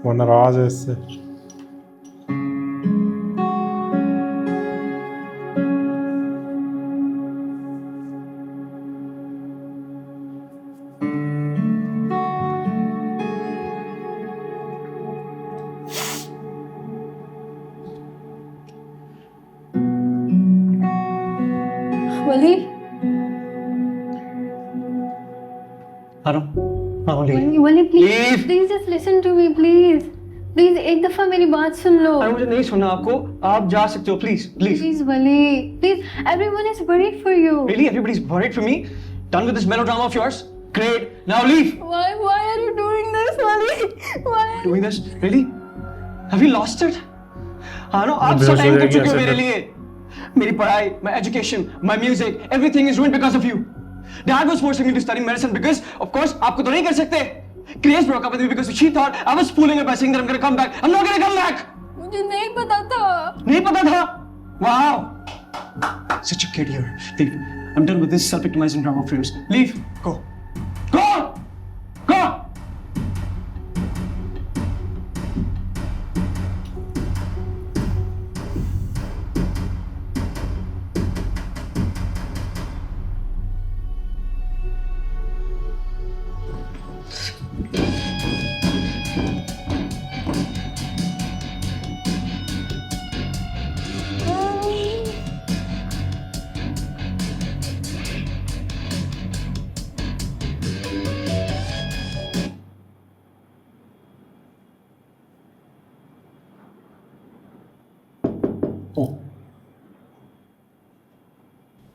वो नाराज है इससे। Wali Wali Wali please Leave. Please just listen to me please please एक दफा मेरी बात सुन लो। अरे मुझे नहीं सुनना आपको, आप जा सकते हो please please. Please Wali please everyone is worried for you. Really, everybody's worried for me. Done with this melodrama of yours? Great. Now leave. Why are you doing this Wali? Why? Doing this? Really? Have you lost it? हाँ ना, आप बेहोश सब हो time कर जाएगी चुके हो ऐसे मेरे कर। लिए। मेरी पढ़ाई, my education, my music, everything is ruined because of you. Dad was forcing me to study medicine because, of course, आपको तो नहीं कर सकते. Grace broke up with me because she thought I was fooling her by saying that I'm gonna come back. I'm not gonna come back. मुझे नहीं पता था। नहीं पता था? Wow. Such a kid here. Leave. I'm done with this self-victimizing drama of yours. Leave. Go. Go. Go.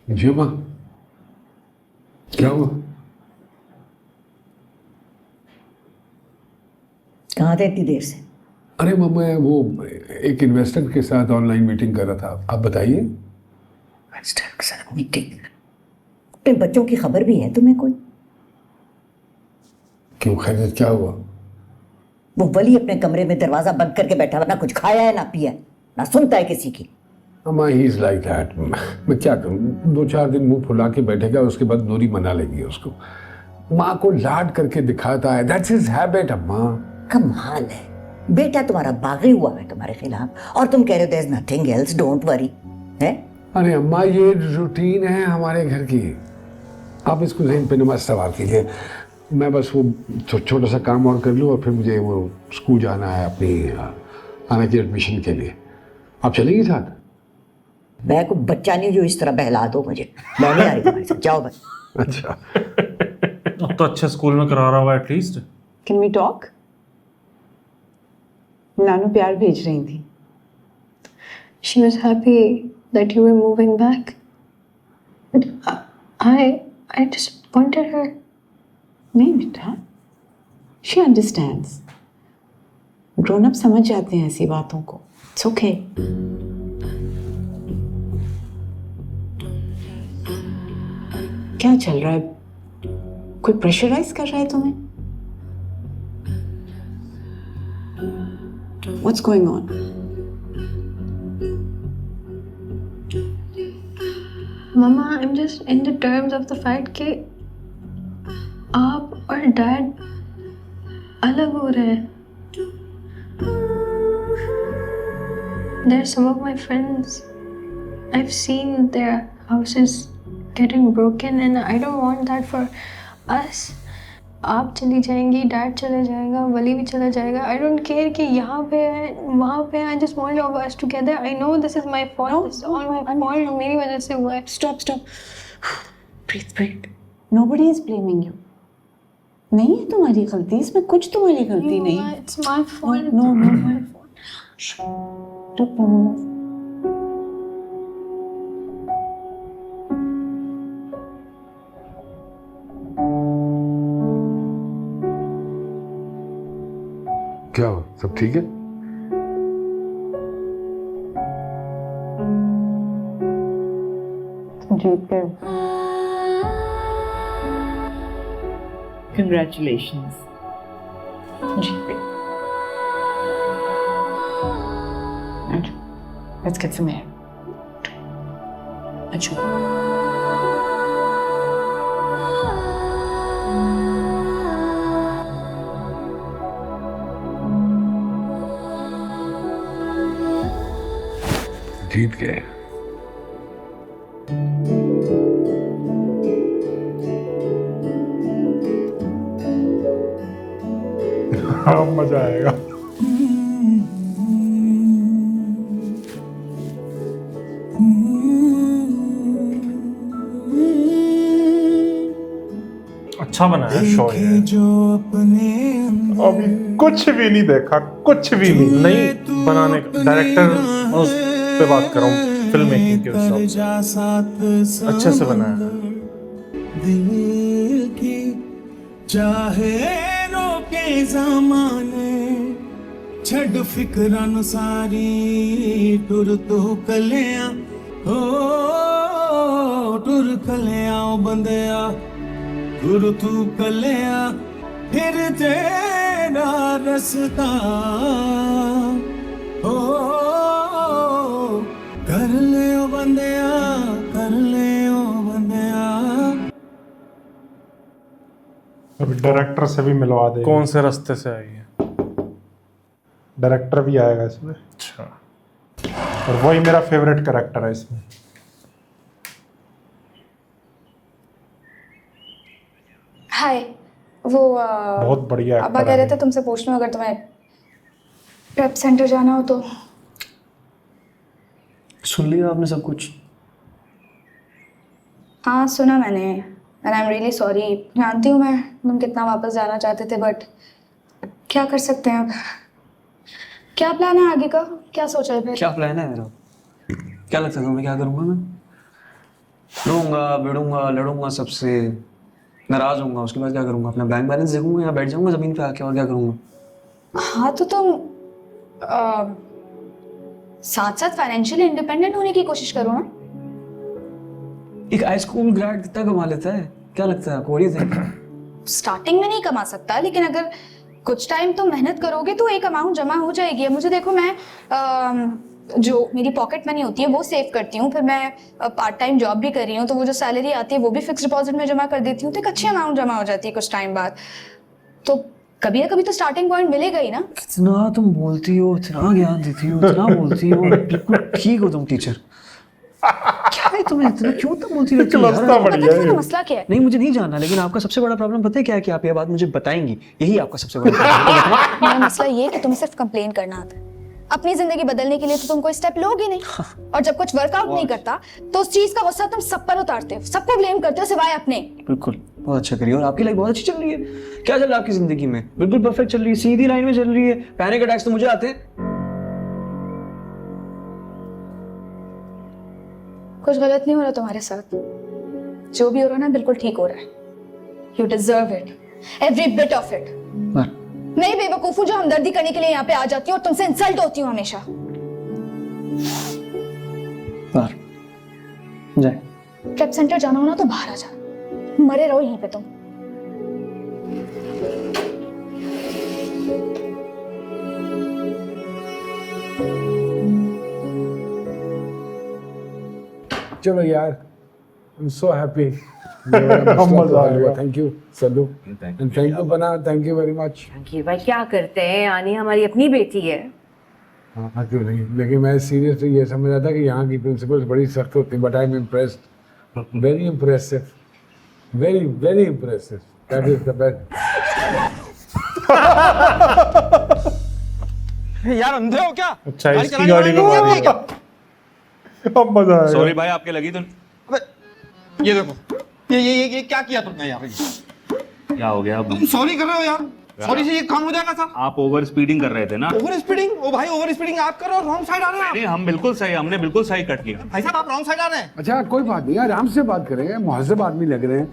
जी माँ, क्या हुआ? कहाँ थे इतनी देर से? अरे माँ, मैं वो एक इन्वेस्टर के साथ ऑनलाइन मीटिंग कर रहा था। आप बताइए। इन्वेस्टर के साथ मीटिंग? अपने बच्चों की खबर भी है तुम्हें कोई? क्यों, खैरियत क्या हुआ? वो वली अपने कमरे में दरवाजा बंद करके बैठा हुआ, ना कुछ खाया है ना पिया, ना सुनता है किसी की। अम्मा, ही इज लाइक दैट। मैं क्या करूँ, 2-4 दिन मुंह फुला के बैठेगा, उसके बाद नूरी मना लेगी उसको। माँ को लाड करके दिखाता है, दैट्स हिज हैबिट। अम्मा कमाल है, बेटा तुम्हारा बागी हुआ है तुम्हारे खिलाफ और तुम कह रहे हो there is nothing else, don't worry. है? अरे अम्मा, ये रूटीन है हमारे घर की। आप इसको जहन पे नमाज सवार कीजिए। मैं बस वो छोटा सा काम और कर लूँ और फिर मुझे वो स्कूल जाना है अपनी आने की एडमिशन के लिए। आप चलेंगी साथ? मैं कोई बच्चा नहीं जो इस तरह बहला दो मुझे। मैं नहीं आ रही तुम्हारे साथ, जाओ भाई। अच्छा। अब तो अच्छे स्कूल में करा रहा हुआ एटलीस्ट। Can we talk? नानू प्यार भेज रही थी। She was happy that you were moving back. But I disappointed her. नहीं बेटा, शी अंडरस्टैंड्स। ग्रोन अप समझ जाते हैं ऐसी बातों को। It's okay. क्या चल रहा है? कोई प्रेशराइज कर रहा है तुम्हें? What's going on? Mama, I'm just in the terms of the fact कि आप और डैड अलग हो रहे हैं। There are some of my friends. I've seen their houses getting broken and I don't want that for us. आप चली जाएंगी, डैड चले जाएगा, वली भी चला जाएगा। I don't care कि यहाँ पे है, वहाँ पे है। I just want all of us together. I know this is my fault. This is all my fault. मेरी वजह से हुआ है। Stop stop. Breathe breathe. Nobody is blaming you. नहीं है तुम्हारी गलती, इसमें कुछ तुम्हारी गलती नहीं है। It's my fault. No, no, My no. fault. Stop. क्या हुआ, सब ठीक है? जीत गए। Congratulations. जीत गए। Let's get some air. अच्छा। जीत गए। हाँ मजा आएगा। अच्छा बना है शो ये। अभी कुछ भी नहीं देखा, कुछ भी नहीं बनाने का। डायरेक्टर उस पे बात कर रहा हूँ, फिल्म मेकिंग के हिसाब से अच्छे से बनाया है। दिल की चाहे रोके ज़माने छड़ फिक्रां सारी टुर तो कलियां ओ टुर कलियां ओ बंदिया टुर तू कलियां फिर तेरा रस्ता ओ कर ले ओ बंदिया कर ले ओ बंदिया। अभी डायरेक्टर से भी मिलवा दे। कौन से रास्ते से आई है? डायरेक्टर भी आएगा इसमें। अच्छा, और वही मेरा फेवरेट कैरेक्टर है इसमें। हाय, वो बहुत बढ़िया अब्बा actor कह रहे है। थे तुमसे पूछ लूं अगर तुम्हें प्रेप सेंटर जाना हो तो। सुन लिया आपने सब कुछ? हाँ सुना मैंने, and I am really sorry. जानती हूँ मैं तुम कितना वापस जाना चाहते थे, बट क्या कर सकते हैं अब। क्या प्लान है आगे का, क्या सोचा है फिर? क्या प्लान है मेरा? क्या लगता है तुम्हें क्या करूंगा मैं? रोऊंगा, भिड़ूंगा, लड़ूंगा सबसे, नाराज होऊंगा, उसके बाद क्या करूंगा? अपना बैंक बैलेंस देखूंगा या बैठ जाऊंगा जमीन पे आके, और क्या करूंगा? हाँ तो तुम साथ साथ फाइनेंशियली इंडिपेंडेंट होने की कोशिश करो ना। एक हाई स्कूल ग्रेड कितना कमा लेता है? क्या लगता है आपको? स्टार्टिंग में नहीं कमा सकता, लेकिन अगर कुछ टाइम तो मेहनत करोगे तो एक अमाउंट जमा हो जाएगी। अब मुझे देखो, मैं जो मेरी पॉकेट मनी होती है वो सेव करती हूँ, फिर मैं पार्ट टाइम जॉब भी कर रही हूँ, तो वो जो सैलरी आती है वो भी फिक्स डिपॉजिट में जमा कर देती हूँ, तो एक अच्छी अमाउंट जमा हो जाती है कुछ टाइम बाद। तो कभी ना कभी तो स्टार्टिंग पॉइंट मिलेगा ही ना। कितना तुम बोलती हो, इतना ज्ञान देती हो, इतना बोलती हो, बिल्कुल ठीक हो तुम टीचर। क्या है तुम्हें इतना, क्यों तुम बोलती रहती हो यार? पता है तुम्हारा मसला क्या है? नहीं मुझे नहीं जानना, लेकिन आपका सबसे बड़ा प्रॉब्लम पता है क्या है? कि आप ये बात मुझे बताएंगी, यही आपका सबसे बड़ा प्रॉब्लम। मेरा मसला ये है कि तुम्हें सिर्फ कंप्लेन करना आता है। अपनी जिंदगी बदलने के लिए तो तुम कोई स्टेप लोगे नहीं, और जब कुछ वर्कआउट नहीं करता तो उस चीज का गुस्सा तुम सब पर उतारते हो, सबको ब्लेम करते हो सिवाय अपने। बिल्कुल, बहुत अच्छा करिए। और आपकी लाइफ बहुत अच्छी चल रही है। क्या चल रहा है आपकी जिंदगी में? बिल्कुल परफेक्ट चल रही है, सीधी लाइन में चल रही है। पैनिक अटैक्स तो मुझे आते हैं। कुछ गलत नहीं हो रहा तुम्हारे साथ, जो भी हो रहा है ना बिल्कुल ठीक हो रहा है। You deserve it, every bit of it. मैं ही बेवकूफ हूं जो हमदर्दी करने के लिए यहाँ पे आ जाती हूँ और तुमसे इंसल्ट होती हूँ हमेशा। जाए प्रेप सेंटर जाना हो ना तो बाहर आ जा, मरे रहो यहीं पे तुम। चलो यार, आई एम सो हैप्पी। मजा आ गया। Thank you Sallu, and thank you बना, थैंक यू वेरी मच। अंकित भाई क्या करते हैं, आनी हमारी अपनी बेटी है। हाँ क्यों नहीं, लेकिन मैं सीरियसली ये समझ रहा था कि यहाँ की प्रिंसिपल्स बड़ी सख्त होती, but I am impressed, very impressive, very very impressive, that is the best. यार अंधे हो क्या? अच्छा, इसकी गाड़ी में मारी है। अब मजा आएगा। सॉरी भाई, आपके लगी तो अबे ये देखो, ये क्या किया तुमने यार? क्या हो गया? तुम सॉरी कर रहे हो यार? सॉरी से ये काम हो जाएगा सर? आप ओवर स्पीडिंग कर रहे थे ना? Over speeding? ओ भाई ओवर स्पीडिंग आप कर रहे हो, रॉन्ग साइड आ रहे हैं आप। नहीं, हम बिल्कुल सही, हमने बिल्कुल सही कट किया। भाई साहब आप रॉन्ग साइड आ रहे हैं। अच्छा कोई बात नहीं, आराम से बात करेंगे, मुहज़्ज़ब आदमी लग रहे हैं।